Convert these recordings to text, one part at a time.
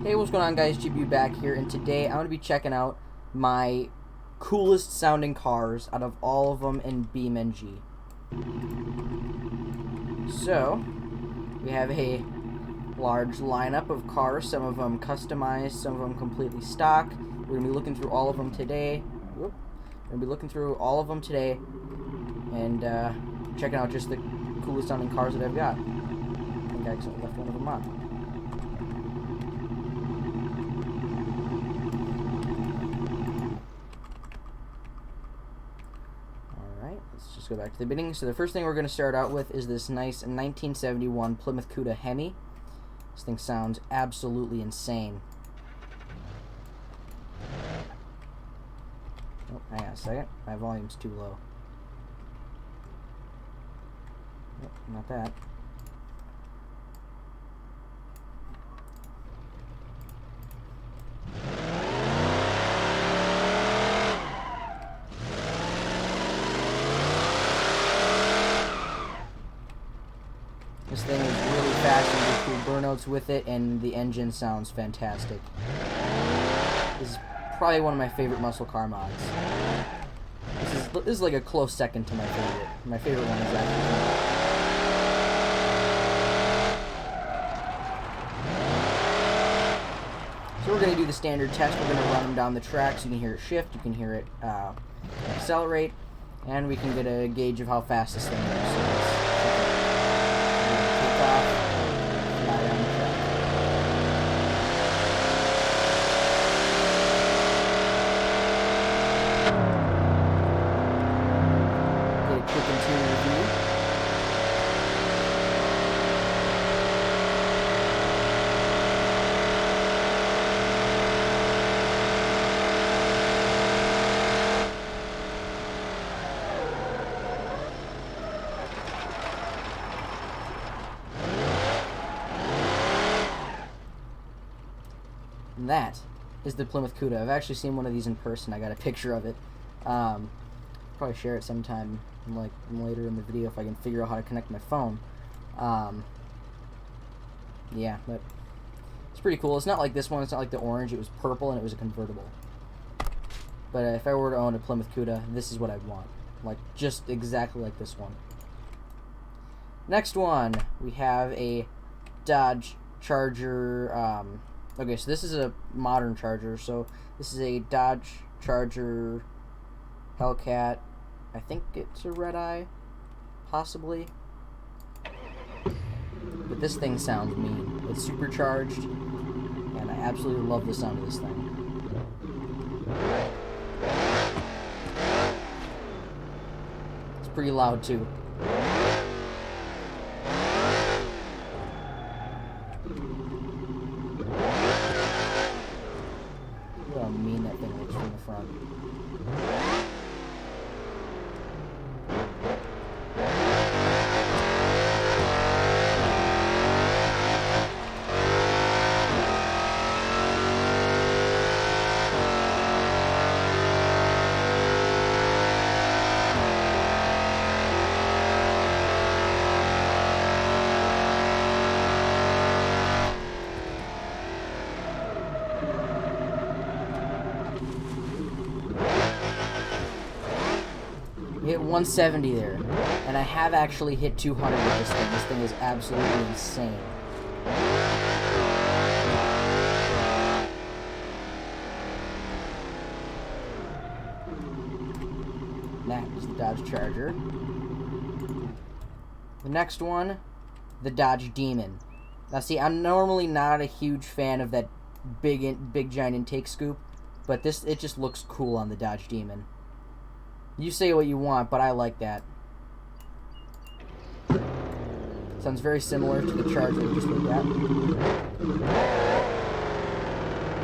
Hey, what's going on, guys? GBU back here, and today I'm going to be checking out my coolest sounding cars out of all of them in BeamNG. So, we have a large lineup of cars, some of them customized, some of them completely stock. We're going to be looking through all of them today. We're going to be looking through all of them today and checking out just the coolest sounding cars that I've got. I think I accidentally left one of them on. Let's just go back to the beginning. So the first thing we're going to start out with is this nice 1971 Plymouth Cuda Hemi. This thing sounds absolutely insane. Oh, hang on a second. My volume's too low. Nope, not that. This thing is really fast and you do burnouts with it, and the engine sounds fantastic. This is probably one of my favorite muscle car mods. This is like a close second to my favorite. My favorite one is actually. So we're going to do the standard test. We're going to run them down the track so you can hear it shift, you can hear it accelerate, and we can get a gauge of how fast this thing is. So and that is the Plymouth Cuda. I've actually seen one of these in person. I got a picture of it. Probably share it sometime later in the video if I can figure out how to connect my phone. Yeah, but it's pretty cool. It's not like this one. It's not like the orange. It was purple and it was a convertible. But if I were to own a Plymouth Cuda, this is what I'd want. Like, just exactly like this one. Next one, we have a Dodge Charger. Okay, so this is a modern Charger. So this is a Dodge Charger Hellcat. I think it's a red eye, possibly. But this thing sounds mean. It's supercharged, and I absolutely love the sound of this thing. It's pretty loud too. Look how mean that thing looks from the front. We hit 170 there, and I have actually hit 200 with this thing. This thing is absolutely insane. That is the Dodge Charger. The next one, the Dodge Demon. Now see, I'm normally not a huge fan of that big giant intake scoop, but it just looks cool on the Dodge Demon. You say what you want, but I like that. Sounds very similar to the Charger we just looked at. This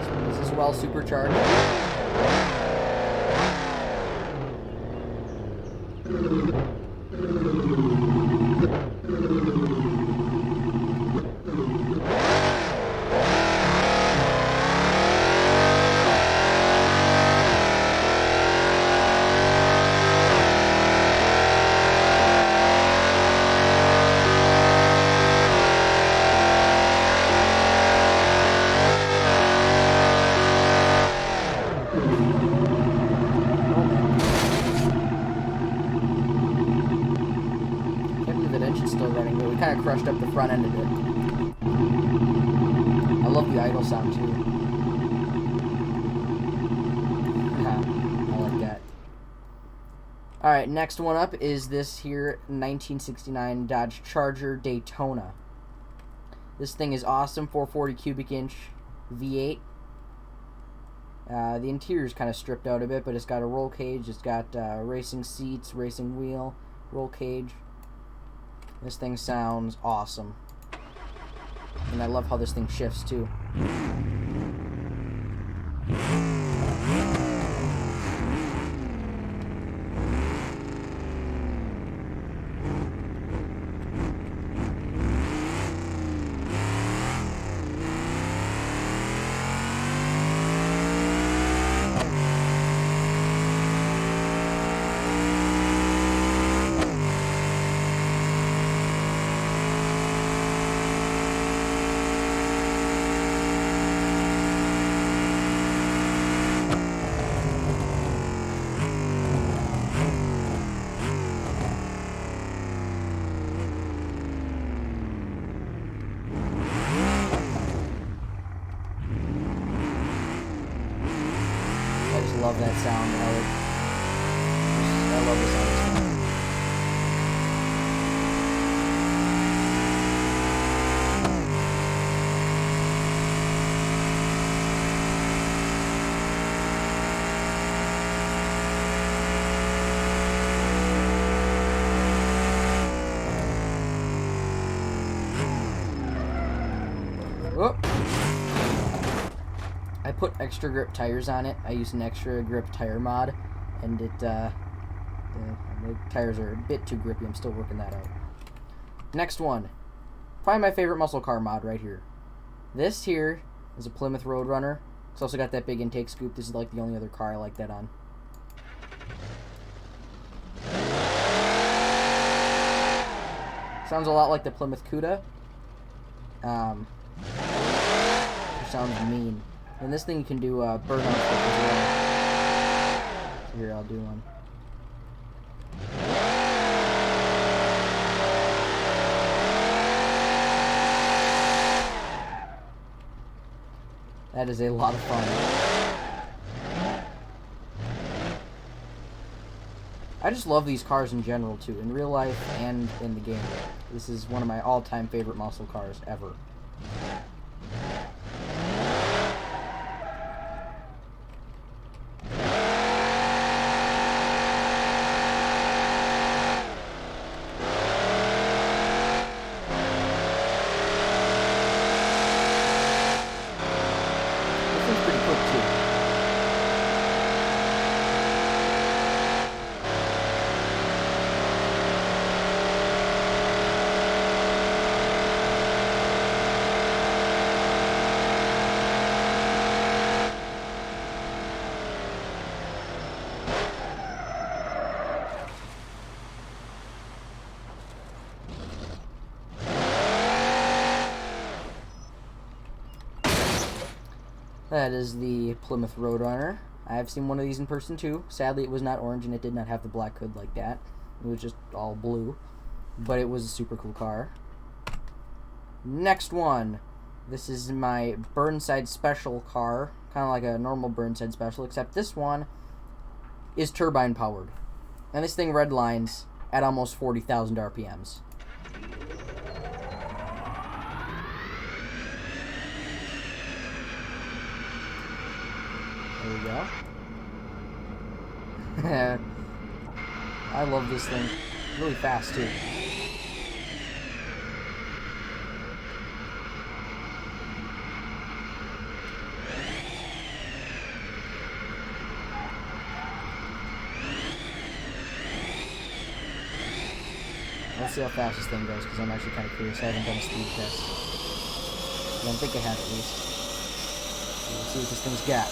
one is as well supercharged. smashed up the front end of it. I love the idle sound too. I like that. Alright, next one up is this here 1969 Dodge Charger Daytona. This thing is awesome, 440 cubic inch V8. The interior is kind of stripped out a bit, but it's got a roll cage, it's got racing seats, racing wheel, roll cage. This thing sounds awesome. And I love how this thing shifts too. I love that sound. I love the sound of this thing. Whoop. I put extra grip tires on it. I used an extra grip tire mod, and the tires are a bit too grippy. I'm still working that out. Next one. Probably my favorite muscle car mod right here. This here is a Plymouth Roadrunner. It's also got that big intake scoop. This is like the only other car I like that on. Sounds a lot like the Plymouth Cuda. It sounds mean. And this thing can do burnout flip as well. So here, I'll do one. That is a lot of fun. I just love these cars in general too, in real life and in the game. This is one of my all-time favorite muscle cars ever. That is the Plymouth Roadrunner. I have seen one of these in person too. Sadly, it was not orange and it did not have the black hood like that. It was just all blue. But it was a super cool car. Next one. This is my Burnside Special car. Kind of like a normal Burnside Special, except this one is turbine powered. And this thing redlines at almost 40,000 RPMs. There we go. I love this thing. It's really fast too. Let's see how fast this thing goes, because I'm actually kind of curious. I haven't done a speed test. I don't think I have, at least. So let's see what this thing's got.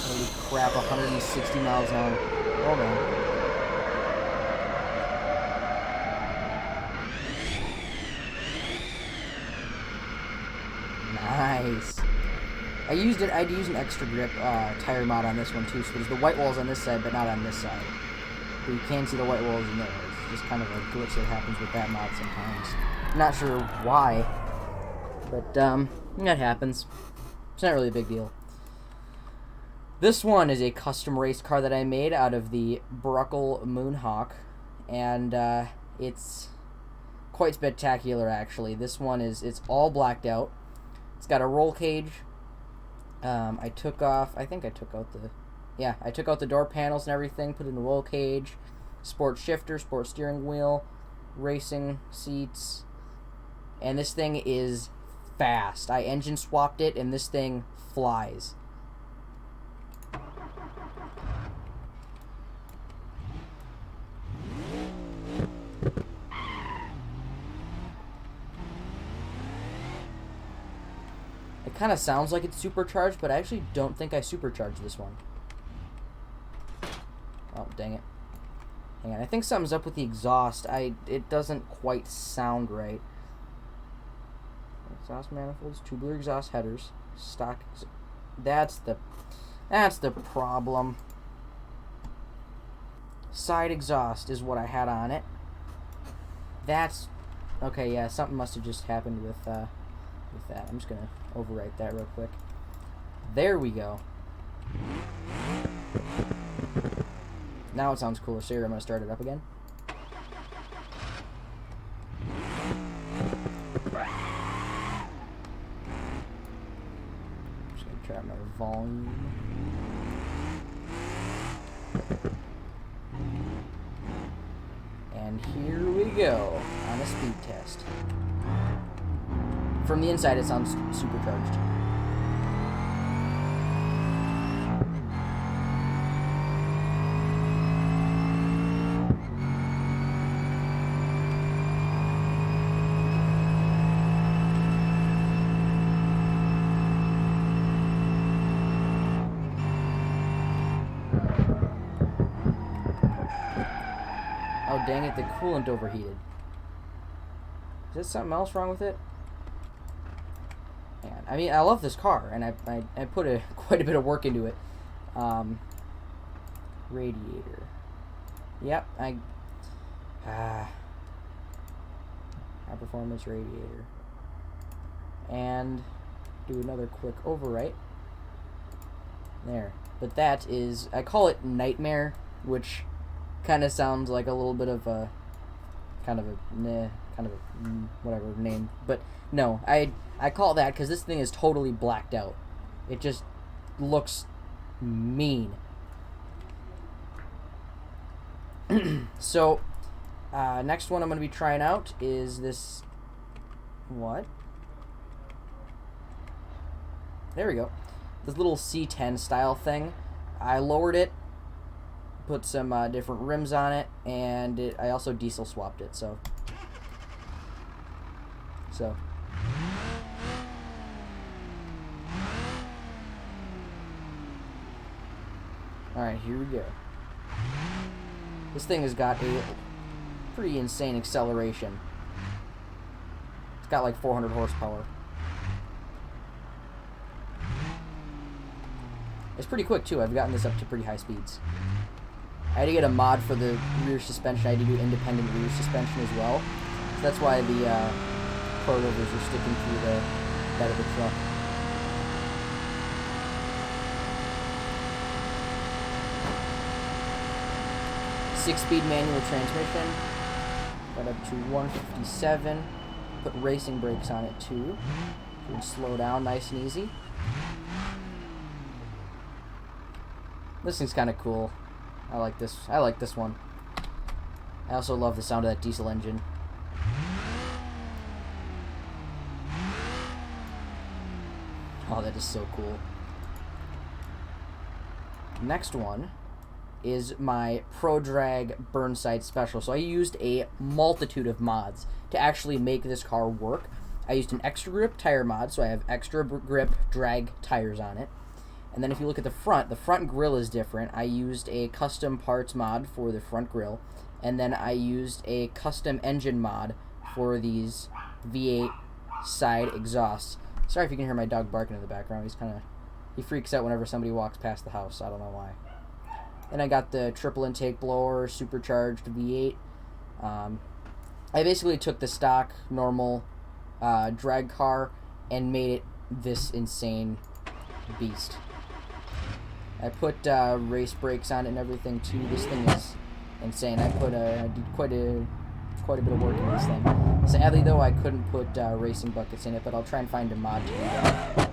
Holy crap, 160 miles an hour. Hold on. I'd use an extra grip tire mod on this one too, so there's the white walls on this side, but not on this side. But you can see the white walls in there. It's just kind of a glitch that happens with that mod sometimes. I'm not sure why, but that happens. It's not really a big deal. This one is a custom race car that I made out of the Bruckle Moonhawk, and it's quite spectacular actually. This one it's all blacked out. It's got a roll cage. I took out the door panels and everything, put in a roll cage, sport shifter, sport steering wheel, racing seats, and this thing is fast. I engine swapped it, and this thing flies. It kind of sounds like it's supercharged, but I actually don't think I supercharged this one. Oh, dang it. Hang on, I think something's up with the exhaust. It doesn't quite sound right. Exhaust manifolds, tubular exhaust headers, stock. That's the problem. Side exhaust is what I had on it. That's okay. Yeah, something must have just happened with that. I'm just gonna overwrite that real quick. There we go. Now it sounds cooler. So here, I'm gonna start it up again. Just gonna try another volume. And here we go on a speed test. From the inside, it sounds supercharged. Oh, dang it, the coolant overheated. Is there something else wrong with it? I mean, I love this car, and I put quite a bit of work into it. Radiator. Yep, high performance radiator. And do another quick overwrite. There. But that is, I call it Nightmare, which kind of sounds like a little bit of a whatever name, but no, I call that because this thing is totally blacked out. It just looks mean. So next one I'm going to be trying out is this. What? There we go. This little C10 style thing. I lowered it, put some different rims on it, and I also diesel swapped it. So. Alright, here we go. This thing has got a pretty insane acceleration. It's got like 400 horsepower. It's pretty quick too. I've gotten this up to pretty high speeds. I had to get a mod for the rear suspension. I had to do independent rear suspension as well. So that's why the coilovers are sticking through the bed of the truck. Six-speed manual transmission. Got up to 157. Put racing brakes on it too. So you can slow down nice and easy. This thing's kind of cool. I like this one. I also love the sound of that diesel engine. Oh, that is so cool. Next one is my Pro Drag Burnside Special. So I used a multitude of mods to actually make this car work. I used an extra grip tire mod, so I have extra grip drag tires on it. And then if you look at the front grille is different. I used a custom parts mod for the front grille, and then I used a custom engine mod for these V8 side exhausts. Sorry if you can hear my dog barking in the background. He freaks out whenever somebody walks past the house. I don't know why. Then I got the triple intake blower, supercharged V8. I basically took the stock, normal drag car and made it this insane beast. I put race brakes on it and everything too. This thing is insane. I did quite a bit of work in this thing. Sadly though, I couldn't put racing buckets in it, but I'll try and find a mod to do that.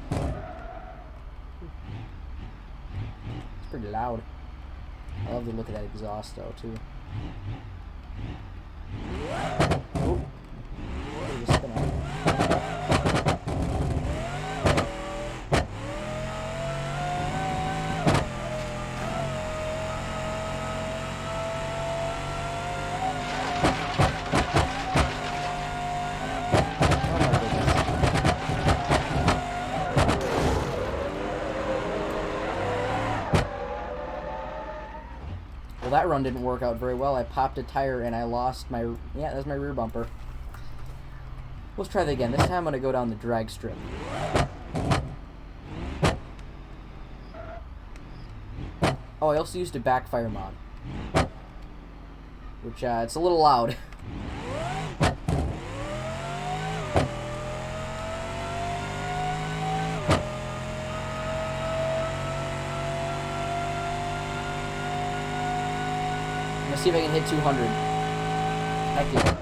It's pretty loud. I love the look of that exhaust though too. Oh, spin out. Well, that run didn't work out very well. I popped a tire and I lost my... Yeah, that's my rear bumper. Let's try that again. This time I'm going to go down the drag strip. Oh, I also used a backfire mod. Which, it's a little loud. Let's see if I can hit 200. Heck yeah.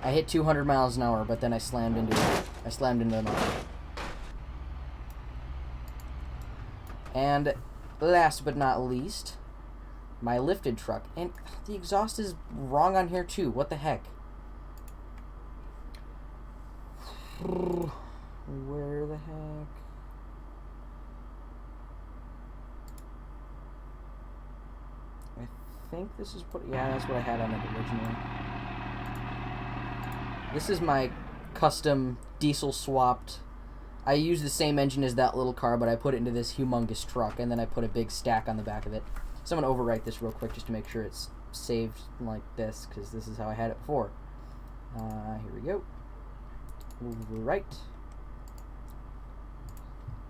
I hit 200 miles an hour, but then I slammed into the mountain. And last but not least, my lifted truck. And the exhaust is wrong on here too. What the heck? Where the heck? I think this is what... Yeah, that's what I had on it originally. This is my custom diesel swapped. I use the same engine as that little car, but I put it into this humongous truck, and then I put a big stack on the back of it. So I'm going to overwrite this real quick just to make sure it's saved like this, because this is how I had it before. Here we go. Overwrite.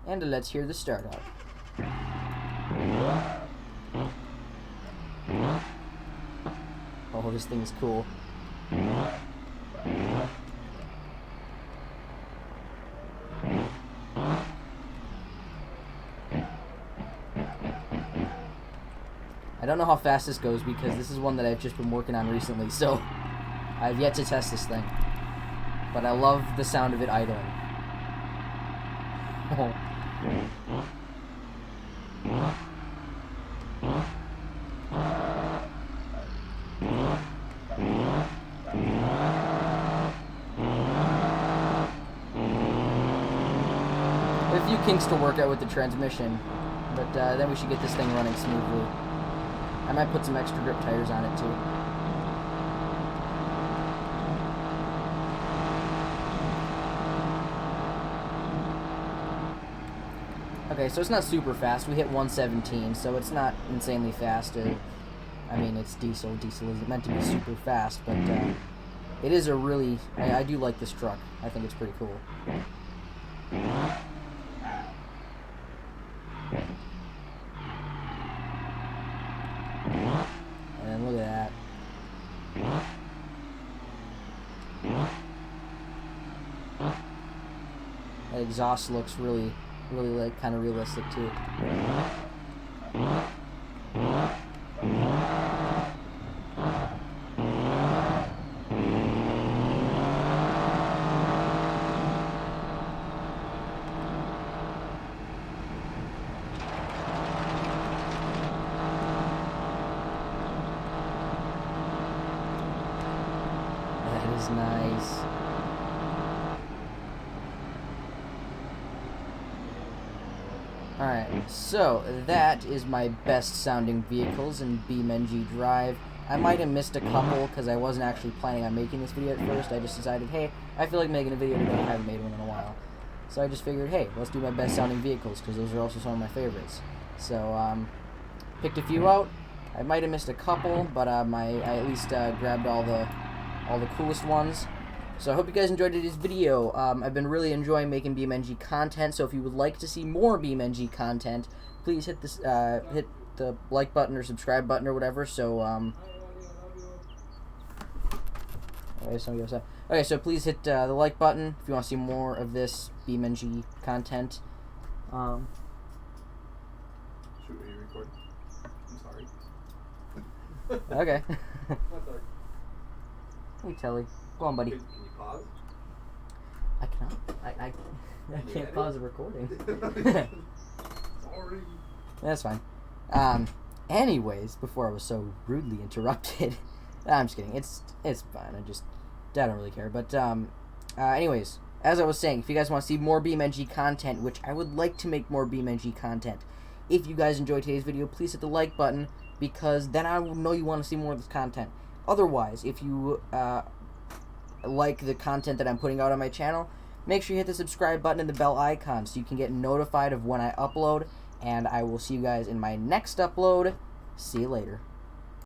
And let's hear the start out. Oh, this thing is cool. I don't know how fast this goes because this is one that I've just been working on recently, so I've yet to test this thing. But I love the sound of it idling. Oh. A few kinks to work out with the transmission, but then we should get this thing running smoothly. I might put some extra grip tires on it too. Okay, so it's not super fast. We hit 117, so it's not insanely fast. I mean, it's diesel. Diesel isn't meant to be super fast, but it is a really... I do like this truck. I think it's pretty cool. And then look at that. That exhaust looks really like kind of realistic too. That is nice. Alright, so that is my best sounding vehicles in BeamNG.drive. I might have missed a couple because I wasn't actually planning on making this video at first. I just decided, hey, I feel like making a video today. I haven't made one in a while. So I just figured, hey, let's do my best sounding vehicles because those are also some of my favorites. So, picked a few out. I might have missed a couple, but I at least grabbed all the coolest ones. So I hope you guys enjoyed today's video. I've been really enjoying making BeamNG content, so if you would like to see more BeamNG content, please hit this, hit the like button or subscribe button or whatever. So, okay, so please hit the like button if you want to see more of this BeamNG content. Shoot, are you recording? I'm sorry. Okay. What's that? Hey, Telly. Go on, buddy. Can you pause? I cannot. I can't pause the recording. Sorry. That's fine. Anyways, before I was so rudely interrupted, I'm just kidding. It's fine. I don't really care. But anyways, as I was saying, if you guys want to see more BeamNG content, which I would like to make more BeamNG content, if you guys enjoyed today's video, please hit the like button, because then I will know you want to see more of this content. Otherwise, if you like the content that I'm putting out on my channel, make sure you hit the subscribe button and the bell icon so you can get notified of when I upload, and I will see you guys in my next upload. See you later.